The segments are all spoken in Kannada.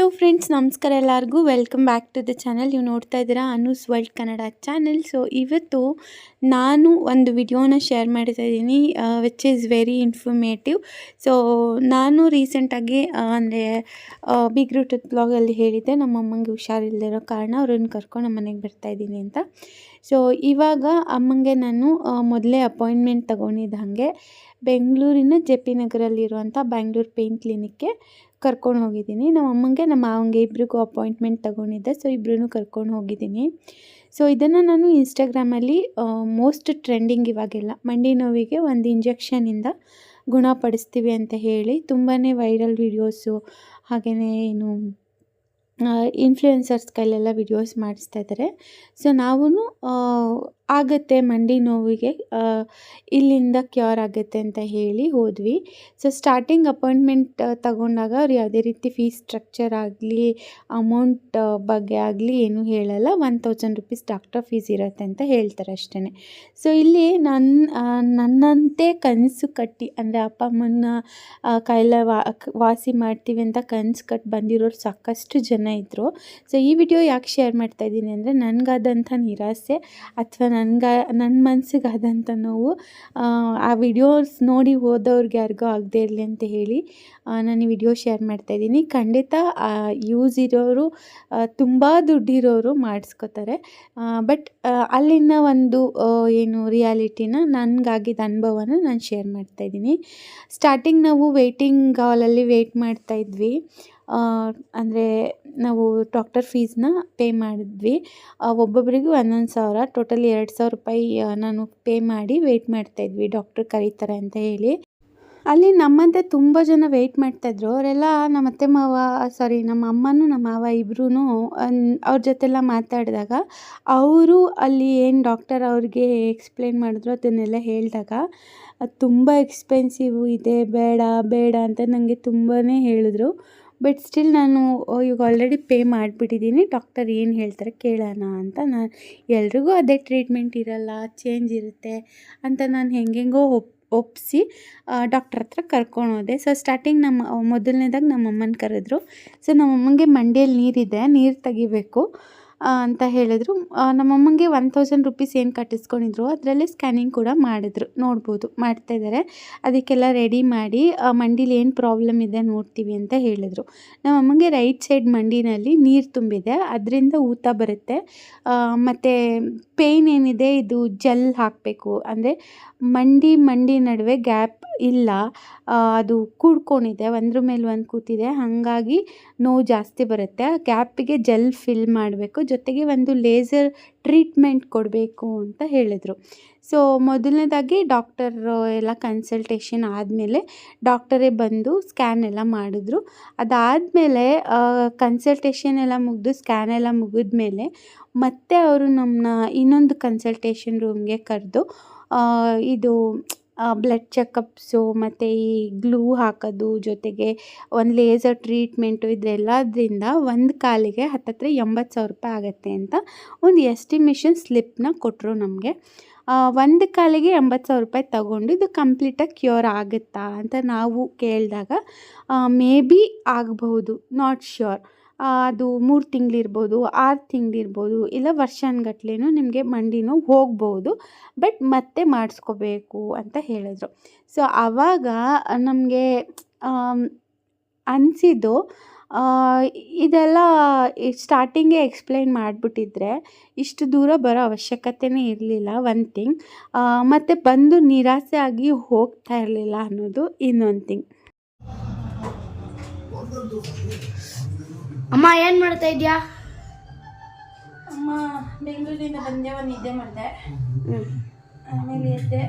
ಹಲೋ ಫ್ರೆಂಡ್ಸ್, ನಮಸ್ಕಾರ ಎಲ್ಲರಿಗೂ. Welcome back to the channel. ನೀವು ನೋಡ್ತಾ ಇದ್ದೀರಾ Anu's world Kannada channel. So ಇವತ್ತು ನಾನು ಒಂದು ವಿಡಿಯೋನ ಶೇರ್ ಮಾಡ್ತಾ ಇದ್ದೀನಿ which is very informative. So ನಾನು ರೀಸೆಂಟಾಗಿ ಅಂದರೆ ಬಿಗ್ ರೂಟೆಡ್ ಬ್ಲಾಗಲ್ಲಿ ಹೇಳಿದ್ದೆ ನಮ್ಮ ಅಮ್ಮಂಗೆ ಹುಷಾರಿಲ್ಲದಿರೋ ಕಾರಣ ಅವ್ರನ್ನ ಕರ್ಕೊಂಡು ನಮ್ಮ ಮನೆಗೆ ಬರ್ತಾಯಿದ್ದೀನಿ ಅಂತ. ಸೊ ಇವಾಗ ಅಮ್ಮಂಗೆ ನಾನು ಮೊದಲೇ ಅಪಾಯಿಂಟ್ಮೆಂಟ್ ತೊಗೊಂಡಿದ್ದ ಹಾಗೆ ಬೆಂಗಳೂರಿನ ಜೆ ಪಿ ನಗರಲ್ಲಿರುವಂಥ ಬ್ಯಾಂಗ್ಳೂರ್ ಪೇಯ್ನ್ ಕ್ಲಿನಿಕ್ಗೆ ಕರ್ಕೊಂಡು ಹೋಗಿದ್ದೀನಿ. ನಮ್ಮ ಅಮ್ಮಂಗೆ ನಮ್ಮ ಮಾವಂಗೆ ಇಬ್ರಿಗೂ ಅಪಾಯಿಂಟ್ಮೆಂಟ್ ತೊಗೊಂಡಿದ್ದೆ. ಸೊ ಇಬ್ಬರೂ ಕರ್ಕೊಂಡು ಹೋಗಿದ್ದೀನಿ. ಸೊ ಇದನ್ನು ನಾನು ಇನ್ಸ್ಟಾಗ್ರಾಮಲ್ಲಿ ಮೋಸ್ಟ್ ಟ್ರೆಂಡಿಂಗ್ ಇವಾಗೆಲ್ಲ ಮಂಡಿ ನೋವಿಗೆ ಒಂದು ಇಂಜೆಕ್ಷನಿಂದ ಗುಣಪಡಿಸ್ತೀವಿ ಅಂತ ಹೇಳಿ ತುಂಬಾ ವೈರಲ್ ವೀಡಿಯೋಸು ಹಾಗೆಯೇ ಏನು ಇನ್ಫ್ಲುಯೆನ್ಸರ್ಸ್ ಕೈಲೆಲ್ಲ ವಿಡಿಯೋಸ್ ಮಾಡಿಸ್ತಾ ಇದ್ದಾರೆ. ಸೊ ನಾವು ಆಗುತ್ತೆ ಮಂಡಿ ನೋವಿಗೆ ಇಲ್ಲಿಂದ ಕ್ಯೂರ್ ಆಗುತ್ತೆ ಅಂತ ಹೇಳಿ ಹೋದ್ವಿ. ಸೊ ಸ್ಟಾರ್ಟಿಂಗ್ ಅಪಾಯಿಂಟ್ಮೆಂಟ್ ತಗೊಂಡಾಗ ಅವ್ರು ಯಾವುದೇ ರೀತಿ ಫೀಸ್ ಸ್ಟ್ರಕ್ಚರ್ ಆಗಲಿ ಅಮೌಂಟ್ ಬಗ್ಗೆ ಆಗಲಿ ಏನೂ ಹೇಳಲ್ಲ. 1000 ರೂಪೀಸ್ ಡಾಕ್ಟರ್ ಫೀಸ್ ಇರುತ್ತೆ ಅಂತ ಹೇಳ್ತಾರೆ ಅಷ್ಟೇ. ಸೊ ಇಲ್ಲಿ ನನ್ನಂತೆ ಕನಸು ಕಟ್ಟಿ ಅಂದರೆ ಅಪ್ಪ ಅಮ್ಮನ ಕಾಯಿಲೆ ವಾಸಿ ಮಾಡ್ತೀವಿ ಅಂತ ಕನಸು ಕಟ್ಟಿ ಬಂದಿರೋರು ಸಾಕಷ್ಟು ಜನ ಇದ್ದರು. ಸೊ ಈ ವಿಡಿಯೋ ಯಾಕೆ ಶೇರ್ ಮಾಡ್ತಾಯಿದ್ದೀನಿ ಅಂದರೆ ನನಗಾದಂಥ ನಿರಾಸೆ ಅಥವಾ ನನ್ನ ಮನಸ್ಸಿಗಾದಂಥ ನೋವು ಆ ವಿಡಿಯೋಸ್ ನೋಡಿ ಹೋದವ್ರಿಗೆ ಯಾರಿಗೂ ಆಗದೆ ಇರಲಿ ಅಂತ ಹೇಳಿ ನಾನು ಈ ವಿಡಿಯೋ ಶೇರ್ ಮಾಡ್ತಾಯಿದ್ದೀನಿ. ಖಂಡಿತ ಯೂಸ್ ಇರೋರು ತುಂಬ ದುಡ್ಡಿರೋರು ಮಾಡಿಸ್ಕೋತಾರೆ. ಬಟ್ ಅಲ್ಲಿನ ಒಂದು ಏನು ರಿಯಾಲಿಟಿನ ನನಗಾಗಿದ್ದ ಅನುಭವನ ನಾನು ಶೇರ್ ಮಾಡ್ತಾಯಿದ್ದೀನಿ. ಸ್ಟಾರ್ಟಿಂಗ್ ನಾವು ವೆಯ್ಟಿಂಗ್ ಹಾಲಲ್ಲಿ ವೆಯ್ಟ್ ಮಾಡ್ತಾಯಿದ್ವಿ. ಅಂದರೆ ನಾವು ಡಾಕ್ಟರ್ ಫೀಸ್ನ ಪೇ ಮಾಡಿದ್ವಿ. ಒಬ್ಬೊಬ್ಬರಿಗೂ 11,000 ಟೋಟಲ್ 2,000 ರೂಪಾಯಿ ನಾನು ಪೇ ಮಾಡಿ ವೆಯ್ಟ್ ಮಾಡ್ತಾಯಿದ್ವಿ ಡಾಕ್ಟ್ರ್ ಕರೀತಾರೆ ಅಂತ ಹೇಳಿ. ಅಲ್ಲಿ ನಮ್ಮಂತೆ ತುಂಬ ಜನ ವೆಯ್ಟ್ ಮಾಡ್ತಾಯಿದ್ರು. ಅವರೆಲ್ಲ ನಮ್ಮ ಅಮ್ಮನೂ ನಮ್ಮ ಮಾವ ಇಬ್ಬರೂ ಅವ್ರ ಜೊತೆಲ್ಲ ಮಾತಾಡಿದಾಗ ಅವರು ಅಲ್ಲಿ ಏನು ಡಾಕ್ಟರ್ ಅವ್ರಿಗೆ ಎಕ್ಸ್ಪ್ಲೇನ್ ಮಾಡಿದ್ರು ಅದನ್ನೆಲ್ಲ ಹೇಳಿದಾಗ ಅದು ತುಂಬ ಎಕ್ಸ್ಪೆನ್ಸಿವ್ ಇದೆ, ಬೇಡ ಅಂತ ನನಗೆ ತುಂಬಾ ಹೇಳಿದ್ರು. ಬಟ್ ಸ್ಟಿಲ್ ನಾನು ಈಗ ಆಲ್ರೆಡಿ ಪೇ ಮಾಡಿಬಿಟ್ಟಿದ್ದೀನಿ, ಡಾಕ್ಟರ್ ಏನು ಹೇಳ್ತಾರೆ ಕೇಳೋಣ ಅಂತ. ನಾನು ಎಲ್ರಿಗೂ ಅದೇ ಟ್ರೀಟ್ಮೆಂಟ್ ಇರಲ್ಲ, ಚೇಂಜ್ ಇರುತ್ತೆ ಅಂತ ನಾನು ಹೆಂಗೆಂಗೋ ಒಪ್ಪಿಸಿ ಡಾಕ್ಟ್ರ್ ಹತ್ರ ಕರ್ಕೊಂಡು ಹೋದೆ. ಸೊ ಸ್ಟಾರ್ಟಿಂಗ್ ಮೊದಲನೇದಾಗಿ ನಮ್ಮಮ್ಮನ ಕರೆದ್ರು. ಸೊ ನಮ್ಮಮ್ಮಂಗೆ ಮಂಡಿಯಲ್ಲಿ ನೀರು ತೆಗಿಬೇಕು ಅಂತ ಹೇಳಿದ್ರು. ನಮ್ಮಮ್ಮಂಗೆ 1000 ರೂಪೀಸ್ ಏನು ಕಟ್ಟಿಸ್ಕೊಂಡಿದ್ರು ಅದರಲ್ಲಿ ಸ್ಕ್ಯಾನಿಂಗ್ ಕೂಡ ಮಾಡಿದ್ರು, ನೋಡ್ಬೋದು ಮಾಡ್ತಾಯಿದ್ದಾರೆ. ಅದಕ್ಕೆಲ್ಲ ರೆಡಿ ಮಾಡಿ ಮಂಡೀಲಿ ಏನು ಪ್ರಾಬ್ಲಮ್ ಇದೆ ನೋಡ್ತೀವಿ ಅಂತ ಹೇಳಿದರು. ನಮ್ಮಮ್ಮಂಗೆ ರೈಟ್ ಸೈಡ್ ಮಂಡಿನಲ್ಲಿ ನೀರು ತುಂಬಿದೆ, ಅದರಿಂದ ಊತ ಬರುತ್ತೆ. ಮತ್ತು ಪೇಯ್ನ್ ಏನಿದೆ ಇದು ಜೆಲ್ ಹಾಕಬೇಕು, ಅಂದರೆ ಮಂಡಿ ನಡುವೆ ಗ್ಯಾಪ್ ಇಲ್ಲ, ಅದು ಕೂಡ್ಕೊಂಡಿದೆ, ಒಂದ್ರ ಮೇಲೆ ಒಂದು ಕೂತಿದೆ, ಹಾಗಾಗಿ ನೋವು ಜಾಸ್ತಿ ಬರುತ್ತೆ. ಆ ಗ್ಯಾಪಿಗೆ ಜೆಲ್ ಫಿಲ್ ಮಾಡಬೇಕು, ಜೊತೆಗೆ ಒಂದು ಲೇಸರ್ ಟ್ರೀಟ್ಮೆಂಟ್ ಕೊಡಬೇಕು ಅಂತ ಹೇಳಿದರು. ಸೊ ಮೊದಲನೇದಾಗಿ ಡಾಕ್ಟರ್ ಎಲ್ಲ ಕನ್ಸಲ್ಟೇಷನ್ ಆದಮೇಲೆ ಡಾಕ್ಟರೇ ಬಂದು ಸ್ಕ್ಯಾನ್ ಎಲ್ಲ ಮಾಡಿದ್ರು. ಅದಾದಮೇಲೆ ಕನ್ಸಲ್ಟೇಷನ್ ಎಲ್ಲ ಮುಗಿದು ಸ್ಕ್ಯಾನ್ ಎಲ್ಲ ಮುಗಿದ್ಮೇಲೆ ಮತ್ತೆ ಅವರು ನಮ್ಮನ್ನ ಇನ್ನೊಂದು ಕನ್ಸಲ್ಟೇಷನ್ ರೂಮ್ಗೆ ಕರೆದು ಇದು ಬ್ಲಡ್ ಚೆಕಪ್ಸು ಮತ್ತು ಈ ಗ್ಲೂ ಹಾಕೋದು ಜೊತೆಗೆ ಒಂದು ಲೇಸರ್ ಟ್ರೀಟ್ಮೆಂಟು ಇದೆಲ್ಲದರಿಂದ ಒಂದು ಕಾಲಿಗೆ ಹತ್ತತ್ರ 80,000 ರೂಪಾಯಿ ಆಗುತ್ತೆ ಅಂತ ಒಂದು ಎಸ್ಟಿಮೇಷನ್ ಸ್ಲಿಪ್ನ ಕೊಟ್ಟರು ನಮಗೆ. ಒಂದು ಕಾಲಿಗೆ 80,000 ರೂಪಾಯಿ ತಗೊಂಡು ಇದು ಕಂಪ್ಲೀಟಾಗಿ ಕ್ಯೂರ್ ಆಗುತ್ತಾ ಅಂತ ನಾವು ಕೇಳಿದಾಗ ಮೇ ಬಿ ಆಗಬಹುದು, ನಾಟ್ ಶ್ಯೂರ್. ಅದು 3 ತಿಂಗಳಿರ್ಬೋದು, 6 ತಿಂಗಳಿರ್ಬೋದು, ಇಲ್ಲ ವರ್ಷಾನುಗಟ್ಲೆನೂ ನಿಮಗೆ ಮಂಡಿ ನೋವು ಹೋಗ್ಬೋದು, ಬಟ್ ಮತ್ತೆ ಮಾಡಿಸ್ಕೋಬೇಕು ಅಂತ ಹೇಳಿದ್ರು. ಸೊ ಆವಾಗ ನಮಗೆ ಅನಿಸಿದ್ದು ಇದೆಲ್ಲ ಸ್ಟಾರ್ಟಿಂಗೇ ಎಕ್ಸ್ಪ್ಲೈನ್ ಮಾಡಿಬಿಟ್ಟಿದ್ರೆ ಇಷ್ಟು ದೂರ ಬರೋ ಅವಶ್ಯಕತೆಯೇ ಇರಲಿಲ್ಲ, ಒಂದು ಥಿಂಗ್. ಮತ್ತು ಬಂದು ನಿರಾಸೆ ಆಗಿ ಹೋಗ್ತಾ ಇರಲಿಲ್ಲ ಅನ್ನೋದು ಇನ್ನೊಂದು ಥಿಂಗ್. ಅಮ್ಮ ಏನು ಮಾಡ್ತಾ ಇದೆಯಾ? ಅಮ್ಮ ಬೆಂಗಳೂರಿಂದ ಬಂದೆ, ಒಂದು ನಿದ್ದೆ ಮಾಡಿದೆ, ಆಮೇಲೆ ಎದ್ದೆ,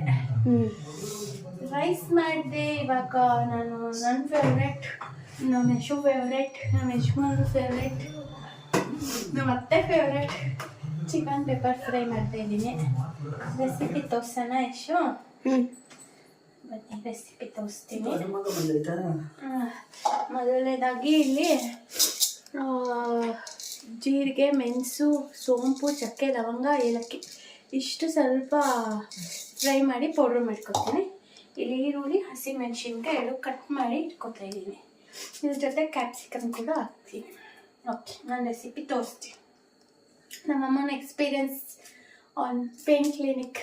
ರೈಸ್ ಮಾಡಿದೆ. ಇವಾಗ ನಾನು ನನ್ನ ಫೇವ್ರೆಟ್, ನಮ್ಮ ಯಶು ಫೇವ್ರೆಟ್, ನಮ್ಮ ಯಜಮಾನ್ರು ಫೇವ್ರೆಟ್, ನಮ್ಮ ಅತ್ತೆ ಫೇವ್ರೆಟ್ ಚಿಕನ್ ಪೆಪ್ಪರ್ ಫ್ರೈ ಮಾಡ್ತಾಯಿದ್ದೀನಿ. ರೆಸಿಪಿ ತೋರಿಸೋಣ ಯಶು? ಬನ್ನಿ ರೆಸಿಪಿ ತೋರಿಸ್ತೀನಿ. ಮೊದಲನೇದಾಗಿ ಇಲ್ಲಿ ಜೀರಿಗೆ, ಮೆಣಸು, ಸೋಂಪು, ಚಕ್ಕೆ, ಲವಂಗ, ಏಲಕ್ಕಿ ಇಷ್ಟು ಸ್ವಲ್ಪ ಫ್ರೈ ಮಾಡಿ ಪೌಡ್ರ್ ಮಾಡ್ಕೊತೀನಿ. ಇಲ್ಲಿ ಈರುಳ್ಳಿ, ಹಸಿಮೆಣಸಿನ್ಕಾಯಿ 2 ಕಟ್ ಮಾಡಿ ಇಟ್ಕೊತಾ ಇದ್ದೀನಿ. ಇದ್ರ ಜೊತೆ ಕ್ಯಾಪ್ಸಿಕಮ್ ಕೂಡ ಹಾಕ್ತೀನಿ. ಓಕೆ, ನಾನು ರೆಸಿಪಿ ತೋರಿಸ್ತೀನಿ. ನಮ್ಮಮ್ಮನ ಎಕ್ಸ್ಪೀರಿಯನ್ಸ್ ಆನ್ ಪೇನ್ ಕ್ಲಿನಿಕ್.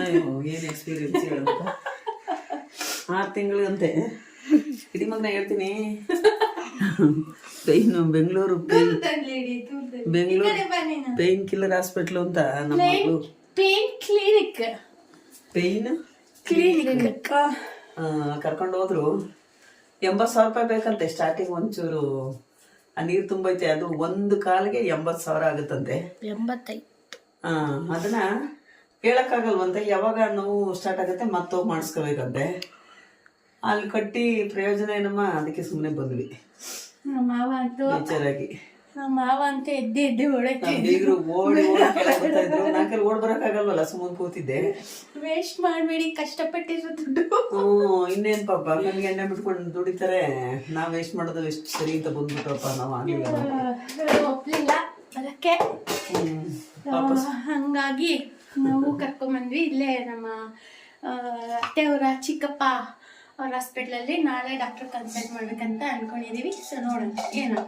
ಅಯ್ಯೋ ಏನು ಎಕ್ಸ್ಪೀರಿಯನ್ಸ್ ಹೇಳುತ್ತ 6 ತಿಂಗಳಂತೆ ಇಡೀ ಮಗನ ಹೇಳ್ತೀನಿ. Pain Bengaluru pain killer hospital ಅಂತ ನಮ್ಮ ಮಗಳು ಪೇನ್ ಕ್ಲಿನಿಕ್ ಕರ್ಕೊಂಡು ಹೋದ್ರು. 80,000 ರೂಪಾಯಿ ಬೇಕಂತೆ ಸ್ಟಾರ್ಟಿಂಗ್. ಒಂಚೂರು ಆ ನೀರು ತುಂಬೈತೆ, ಅದು ಒಂದು ಕಾಲಿಗೆ 80,000 ಆಗುತ್ತಂತೆ. 85. ಅದನ್ನ ಹೇಳಕ್ಕಾಗಲ್ವಂತೆ. ಯಾವಾಗ ನೋವು ಸ್ಟಾರ್ಟ್ ಆಗುತ್ತೆ ಮತ್ತೋಗಿ ಮಾಡಿಸ್ಕೋಬೇಕಂತೆ. ಅಲ್ಲಿ ಕಟ್ಟಿ ಪ್ರಯೋಜನ ಏನಮ್ಮ, ಅದಕ್ಕೆ ಸುಮ್ಮನೆ ಬಂದ್ವಿ. ನಮ್ಮ ಮಾವ ಅಂತೂ ಎದ್ದೆ ಬೀಗರು ಓಡಿ ಕೆಳಗೆ ಬರ್ತಾ ಇದ್ರು. ನಾಲ್ಕಲ್ಲಿ ಓಡ್ ಬರಕ್ಕಾಗಲ್ವಲ್ಲ, ಸುಮ್ಮನೆ ಕೂತಿದ್ದೆ. ವೇಸ್ಟ್ ಮಾಡಬೇಡಿ, ಕಷ್ಟಪಟ್ಟಿರೋ ದುಡ್ಡು. ಇನ್ನೇನ್ ಪಾಪ ನನ್ಗೆ ಎಣ್ಣೆ ಬಿಟ್ಕೊಂಡು ದುಡಿತಾರೆ, ನಾವ್ ವೇಸ್ಟ್ ಮಾಡೋದು ಎಷ್ಟು ಸರಿ ಅಂತ ಬಂದ್ಬಿಟ್ರಪ್ಪ. ನಾವ್ ಒಪ್ಲಿಲ್ಲ ಅದಕ್ಕೆ. ಹಂಗಾಗಿ ನಾವು ಕರ್ಕೊಂಬಂದ್ವಿ. ಇಲ್ಲೇ ನಮ್ಮ ಅತ್ತೆಯವರ ಚಿಕ್ಕಪ್ಪ ಅವ್ರ ಹಾಸ್ಪಿಟ್ಲಲ್ಲಿ ನಾಳೆ ಡಾಕ್ಟರ್ ಕನ್ಸಲ್ಟ್ ಮಾಡ್ಬೇಕಂತ ಅನ್ಕೊಂಡಿದೀವಿ. ಸೊ ನೋಡೋಣ ಏನೋ.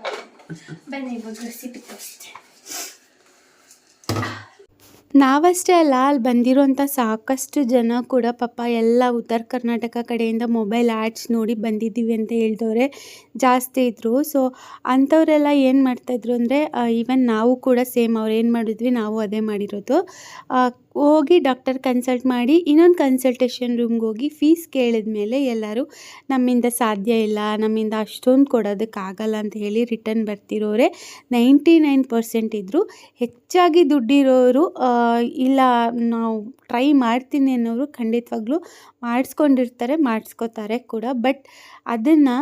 ಬನ್ನಿ ಇವಾಗ ರೆಸಿಪಿ ತೋರಿಸ್ತೀನಿ. ನಾವಷ್ಟೇ ಅಲ್ಲ, ಅಲ್ಲಿ ಬಂದಿರೋಂಥ ಸಾಕಷ್ಟು ಜನ ಕೂಡ ಪಾಪ ಎಲ್ಲ ಉತ್ತರ ಕರ್ನಾಟಕ ಕಡೆಯಿಂದ ಮೊಬೈಲ್ ಆ್ಯಡ್ಸ್ ನೋಡಿ ಬಂದಿದ್ದೀವಿ ಅಂತ ಹೇಳಿದವ್ರೆ ಜಾಸ್ತಿ ಇದ್ದರು. ಸೊ ಅಂಥವರೆಲ್ಲ ಏನು ಮಾಡ್ತಾಯಿದ್ರು ಅಂದರೆ, ಈವನ್ ನಾವು ಕೂಡ ಸೇಮ್ ಅವ್ರು ಏನು ಮಾಡಿದ್ವಿ ನಾವು ಅದೇ ಮಾಡಿರೋದು. ಹೋಗಿ ಡಾಕ್ಟರ್ ಕನ್ಸಲ್ಟ್ ಮಾಡಿ ಇನ್ನೊಂದು ಕನ್ಸಲ್ಟೇಷನ್ ರೂಮ್ಗೆ ಹೋಗಿ ಫೀಸ್ ಕೇಳಿದ ಮೇಲೆ ಎಲ್ಲರೂ ನಮ್ಮಿಂದ ಸಾಧ್ಯ ಇಲ್ಲ, ನಮ್ಮಿಂದ ಅಷ್ಟೊಂದು ಕೊಡೋದಕ್ಕಾಗಲ್ಲ ಅಂತ ಹೇಳಿ ರಿಟರ್ನ್ ಬರ್ತಿರೋರೆ 99% ಇದ್ದರು. ಹೆಚ್ಚಾಗಿ ದುಡ್ಡಿರೋರು ಇಲ್ಲ ನಾವು ಟ್ರೈ ಮಾಡ್ತೀನಿ ಅನ್ನೋರು ಖಂಡಿತವಾಗ್ಲೂ ಮಾಡಿಸ್ಕೊಂಡಿರ್ತಾರೆ, ಮಾಡಿಸ್ಕೋತಾರೆ ಕೂಡ. ಬಟ್ ಅದನ್ನು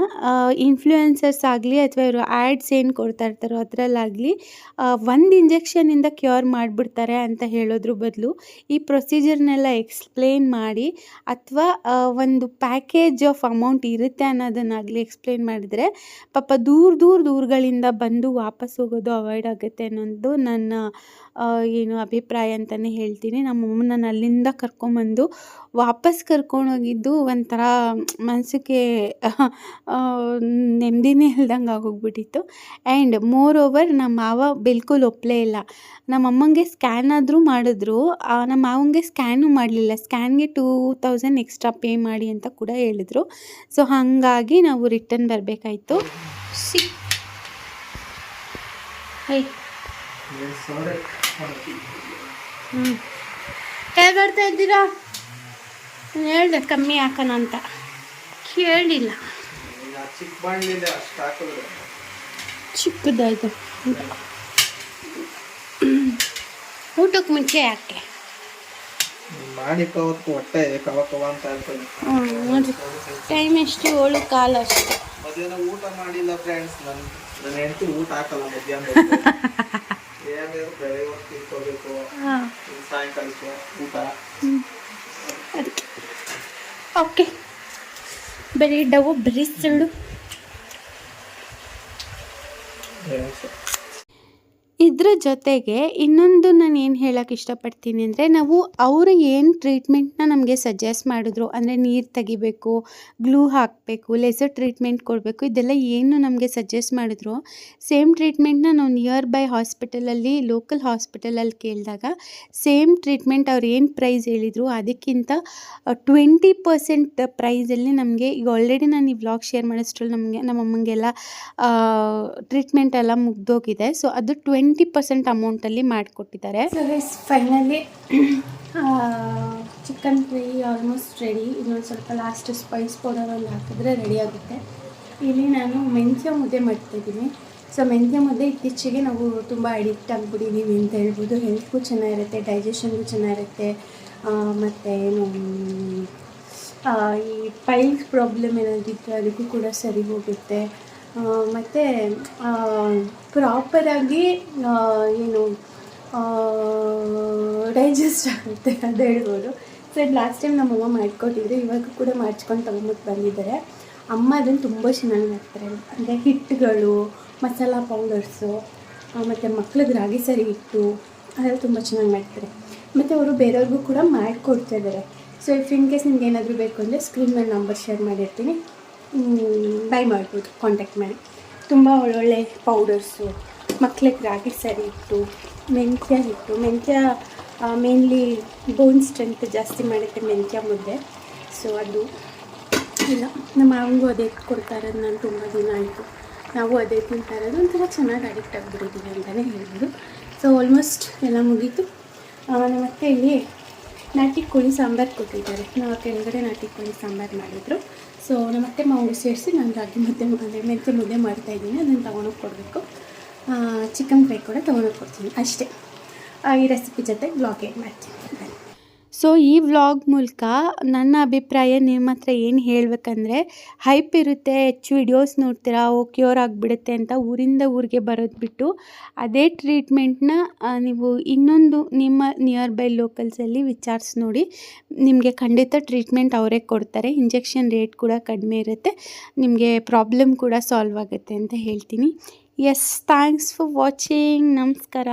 ಇನ್ಫ್ಲೂಯೆನ್ಸರ್ಸ್ ಆಗಲಿ ಅಥವಾ ಇವರು ಆ್ಯಡ್ಸ್ ಏನು ಕೊಡ್ತಾ ಇರ್ತಾರೋ ಅದರಲ್ಲಾಗಲಿ ಒಂದು ಇಂಜೆಕ್ಷನಿಂದ ಕ್ಯೂರ್ ಮಾಡಿಬಿಡ್ತಾರೆ ಅಂತ ಹೇಳೋದ್ರ ಬದಲು ಈ ಪ್ರೊಸೀಜರ್ನೆಲ್ಲ ಎಕ್ಸ್ಪ್ಲೇನ್ ಮಾಡಿ ಅಥವಾ ಒಂದು ಪ್ಯಾಕೇಜ್ ಆಫ್ ಅಮೌಂಟ್ ಇರುತ್ತೆ ಅನ್ನೋದನ್ನಾಗಲಿ ಎಕ್ಸ್ಪ್ಲೇನ್ ಮಾಡಿದರೆ ಪಾಪ ದೂರಗಳಿಂದ ಬಂದು ವಾಪಸ್ ಹೋಗೋದು ಅವಾಯ್ಡ್ ಆಗುತ್ತೆ ಅನ್ನೋದು ನನ್ನ ಏನು ಅಭಿಪ್ರಾಯ ಅಂತಲೇ ಹೇಳ್ತೀನಿ. ನಮ್ಮಮ್ಮ ನಾನು ಅಲ್ಲಿಂದ ಕರ್ಕೊಂಬಂದು ವಾಪಸ್ ಕರ್ಕೊಂಡೋಗಿದ್ದು ಒಂಥರ ಮನಸ್ಸಿಗೆ ನೆಮ್ಮದಿನೇ ಇಲ್ದಂಗೆ ಆಗೋಗ್ಬಿಟ್ಟಿತ್ತು. ಆ್ಯಂಡ್ ಮೋರ್ ಓವರ್ ನಮ್ಮ ಮಾವ ಬಿಲ್ಕುಲ್ ಒಪ್ಪಲೇ ಇಲ್ಲ. ನಮ್ಮಮ್ಮಂಗೆ ಸ್ಕ್ಯಾನ್ ಆದರೂ ಮಾಡಿದ್ರು, ನಮ್ಮ ಮಾವಂಗೆ ಸ್ಕ್ಯಾನು ಮಾಡಲಿಲ್ಲ. ಸ್ಕ್ಯಾನ್ಗೆ 2000 ಎಕ್ಸ್ಟ್ರಾ ಪೇ ಮಾಡಿ ಅಂತ ಕೂಡ ಹೇಳಿದ್ರು. ಸೊ ಹಾಗಾಗಿ ನಾವು ರಿಟರ್ನ್ ಬರಬೇಕಾಯ್ತು. ಹೇಗೆ ಬರ್ತಾ ಇದ್ದೀರಾ? ಹೇಳ್ದೆ ಕಮ್ಮಿ ಹಾಕೋಣ ಅಂತ, ಕೇಳಿಲ್ಲ. ಚಿಕ್ಕದಾಯ್ತು. ಊಟಕ್ಕೆ ಮುಂಚೆ ಯಾಕೆ ಟೈಮ್ ಎಷ್ಟು? 7:15 ಅಷ್ಟು. ಮಧ್ಯಾಹ್ನ ಊಟ ಮಾಡಿಲ್ಲ ಫ್ರೆಂಡ್ಸ್. ನನ್ನ ಹೆಂಡತಿ ಊಟ ಹಾಕಲ್ಲ ಮಧ್ಯಾಹ್ನ. ಬೆಳಗ್ಗೆ ಹೊತ್ತು ತಿಳ್ಕೋಬೇಕು, ಸಾಯಂಕಾಲಕ್ಕೆ ಊಟ. ಅದಕ್ಕೆ ಓಕೆ, ಬರೀ ಡವು ಬರೀ ಸುಳ್ಳು. ಇದ್ರ ಜೊತೆಗೆ ಇನ್ನೊಂದು ನಾನು ಏನು ಹೇಳೋಕ್ಕೆ ಇಷ್ಟಪಡ್ತೀನಿ ಅಂದರೆ, ನಾವು ಅವರು ಏನು ಟ್ರೀಟ್ಮೆಂಟ್ನ ನಮಗೆ ಸಜೆಸ್ಟ್ ಮಾಡಿದ್ರು ಅಂದರೆ ನೀರು ತೆಗಿಬೇಕು, ಗ್ಲೂ ಹಾಕಬೇಕು, ಲೇಸರ್ ಟ್ರೀಟ್ಮೆಂಟ್ ಕೊಡಬೇಕು, ಇದೆಲ್ಲ ಏನು ನಮಗೆ ಸಜೆಸ್ಟ್ ಮಾಡಿದ್ರು ಸೇಮ್ ಟ್ರೀಟ್ಮೆಂಟ್ನ ನಾವು ನಿಯರ್ ಬೈ ಹಾಸ್ಪಿಟಲಲ್ಲಿ ಲೋಕಲ್ ಹಾಸ್ಪಿಟಲಲ್ಲಿ ಕೇಳಿದಾಗ ಸೇಮ್ ಟ್ರೀಟ್ಮೆಂಟ್ ಅವ್ರು ಏನು ಪ್ರೈಸ್ ಹೇಳಿದರು ಅದಕ್ಕಿಂತ 20% ಪ್ರೈಸಲ್ಲಿ ನಮಗೆ ಈಗ ಆಲ್ರೆಡಿ ನಾನು ಈ ವ್ಲಾಗ್ ಶೇರ್ ಮಾಡಿಸ್ಟ್ರಲ್ಲಿ ನಮಗೆ ನಮ್ಮಮ್ಮಂಗೆಲ್ಲ ಟ್ರೀಟ್ಮೆಂಟ್ ಎಲ್ಲ ಮುಗ್ದೋಗಿದೆ. ಸೊ ಅದು 20% ಅಮೌಂಟಲ್ಲಿ ಮಾಡಿಕೊಟ್ಟಿದ್ದಾರೆ. So finally chicken fry almost ready. ಇನ್ನೊಂದು ಸ್ವಲ್ಪ ಲಾಸ್ಟ್ ಸ್ಪೈಸ್ ಪೌಡರಲ್ಲಿ ಹಾಕಿದ್ರೆ ರೆಡಿ ಆಗುತ್ತೆ. ಇಲ್ಲಿ ನಾನು ಮೆಂತ್ಯ ಮುದ್ದೆ ಮಾಡ್ತಾಯಿದ್ದೀನಿ. ಸೊ ಮೆಂತ್ಯ ಮುದ್ದೆ ಇತ್ತೀಚೆಗೆ ನಾವು ತುಂಬ ಅಡಿಕ್ಟ್ ಆಗಿಬಿಟ್ಟಿದ್ದೀವಿ ಅಂತ ಹೇಳ್ಬೋದು. ಹೆಲ್ತ್ಗೂ ಚೆನ್ನಾಗಿರುತ್ತೆ, ಡೈಜೆಷನ್ಗೂ ಚೆನ್ನಾಗಿರುತ್ತೆ, ಮತ್ತು ಏನು ಈ ಪೈಲ್ಸ್ ಪ್ರಾಬ್ಲಮ್ ಏನಾದರೂ ಇದ್ದರೆ ಅದಕ್ಕೂ ಕೂಡ ಸರಿ ಹೋಗುತ್ತೆ. ಮತ್ತು ಪ್ರಾಪರಾಗಿ ಏನು ಡೈಜೆಸ್ಟ್ ಆಗುತ್ತೆ ಅಂತ ಹೇಳ್ಬೋದು. ಸೊ ಇದು ಲಾಸ್ಟ್ ಟೈಮ್ ನಮ್ಮಮ್ಮ ಮಾಡಿಕೊಟ್ಟಿದ್ರು, ಇವಾಗ ಕೂಡ ಮಾಡಿಸ್ಕೊಂಡು ತಗೊಂಬಿಟ್ಟು ಬಂದಿದ್ದಾರೆ. ಅಮ್ಮ ಅದನ್ನು ತುಂಬ ಚೆನ್ನಾಗಿ ಮಾಡ್ತಾರೆ. ಅಂದರೆ ಹಿಟ್ಟುಗಳು, ಮಸಾಲ ಪೌಡರ್ಸು, ಮತ್ತು ಮಕ್ಳಿಗೆ ರಾಗಿ ಸರಿ ಹಿಟ್ಟು ಅದೆಲ್ಲ ತುಂಬ ಚೆನ್ನಾಗಿ ಮಾಡ್ತಾರೆ. ಮತ್ತು ಅವರು ಬೇರೆಯವ್ರಿಗೂ ಕೂಡ ಮಾಡಿಕೊಡ್ತಾಯಿದ್ದಾರೆ. ಸೊ ಇಫ್ ಇನ್ ಕೇಸ್ ನಿಮ್ಗೆ ಏನಾದರೂ ಬೇಕು ಅಂದರೆ ಸ್ಕ್ರೀನ್ ಮೇಲೆ ನಂಬರ್ ಶೇರ್ ಮಾಡಿರ್ತೀನಿ, ಬೈ ಮಾಡ್ಬೋದು, ಕಾಂಟ್ಯಾಕ್ಟ್ ಮಾಡಿ. ತುಂಬ ಒಳ್ಳೊಳ್ಳೆ ಪೌಡರ್ಸು, ಮಕ್ಳಿಗೆ ರಾಗಿ ಸರಿ ಹಿಟ್ಟು, ಮೆಂತ್ಯ ಹಿಟ್ಟು. ಮೆಂತ್ಯ ಮೇನ್ಲಿ ಬೋನ್ ಸ್ಟ್ರೆಂತ್ ಜಾಸ್ತಿ ಮಾಡುತ್ತೆ ಮೆಂತ್ಯ ಮುದ್ದೆ. ಸೊ ಅದು ಇಲ್ಲ, ನಮ್ಮ ಮಾವಂಗೂ ಅದೇ ಕೊಡ್ತಾ ಇರೋದು. ನಾನು ತುಂಬ ದಿನ ಆಯಿತು ನಾವು ಅದೇ ತಿಂತಾ ಇರೋದು. ಒಂಥರ ಚೆನ್ನಾಗಿ ಅಡಿಕ್ಟ್ ಆಗಿಬಿಟ್ಟಿದ್ದೀವಿ ಅಂತಲೇ ಹೇಳ್ಬೋದು. ಸೊ ಆಲ್ಮೋಸ್ಟ್ ಎಲ್ಲ ಮುಗೀತು. ಮತ್ತು ಇಲ್ಲಿ ನಾಟಿ ಕೋಳಿ ಸಾಂಬಾರು ಕೊಟ್ಟಿದ್ದಾರೆ. ನಾವು ಕೆಳಗಡೆ ನಾಟಿ ಕೋಳಿ ಸಾಂಬಾರು ಮಾಡಿದರು. ಸೊ ನಮ್ಮತ್ತೆ ಮಾವು ಸೇರಿಸಿ ನಾನು ರಾಗಿ ಮುದ್ದೆ ಮೆಂತ್ಯ ಮುದ್ದೆ ಮಾಡ್ತಾಯಿದ್ದೀನಿ. ಅದನ್ನು ತೊಗೊಂಡೋಗಿ ಕೊಡಬೇಕು. ಚಿಕನ್ ಫ್ರೈ ಕೂಡ ತೊಗೊಂಡೋಗಿ ಕೊಡ್ತೀನಿ ಅಷ್ಟೇ. ಈ ರೆಸಿಪಿ ಜೊತೆ ವ್ಲಾಗ್ ಏನು ಮಾಡ್ತೀನಿ. ಸೊ ಈ ವ್ಲಾಗ್ ಮೂಲಕ ನನ್ನ ಅಭಿಪ್ರಾಯ ನಿಮ್ಮ ಹತ್ರ ಏನು ಹೇಳಬೇಕಂದ್ರೆ, ಹೈಪ್ ಇರುತ್ತೆ, ಹೆಚ್ಚು ವಿಡಿಯೋಸ್ ನೋಡ್ತೀರಾ, ಕ್ಯೂರ್ ಆಗಿಬಿಡುತ್ತೆ ಅಂತ ಊರಿಂದ ಊರಿಗೆ ಬರೋದು ಬಿಟ್ಟು ಅದೇ ಟ್ರೀಟ್ಮೆಂಟ್ನ ನೀವು ಇನ್ನೊಂದು ನಿಮ್ಮ ನಿಯರ್ ಬೈ ಲೋಕಲ್ಸಲ್ಲಿ ವಿಚಾರಿಸಿ ನೋಡಿ. ನಿಮಗೆ ಖಂಡಿತ ಟ್ರೀಟ್ಮೆಂಟ್ ಅವರೇ ಕೊಡ್ತಾರೆ. ಇಂಜೆಕ್ಷನ್ ರೇಟ್ ಕೂಡ ಕಡಿಮೆ ಇರುತ್ತೆ. ನಿಮಗೆ ಪ್ರಾಬ್ಲಮ್ ಕೂಡ ಸಾಲ್ವ್ ಆಗುತ್ತೆ ಅಂತ ಹೇಳ್ತೀನಿ. Yes, thanks for watching. ನಮಸ್ಕಾರ.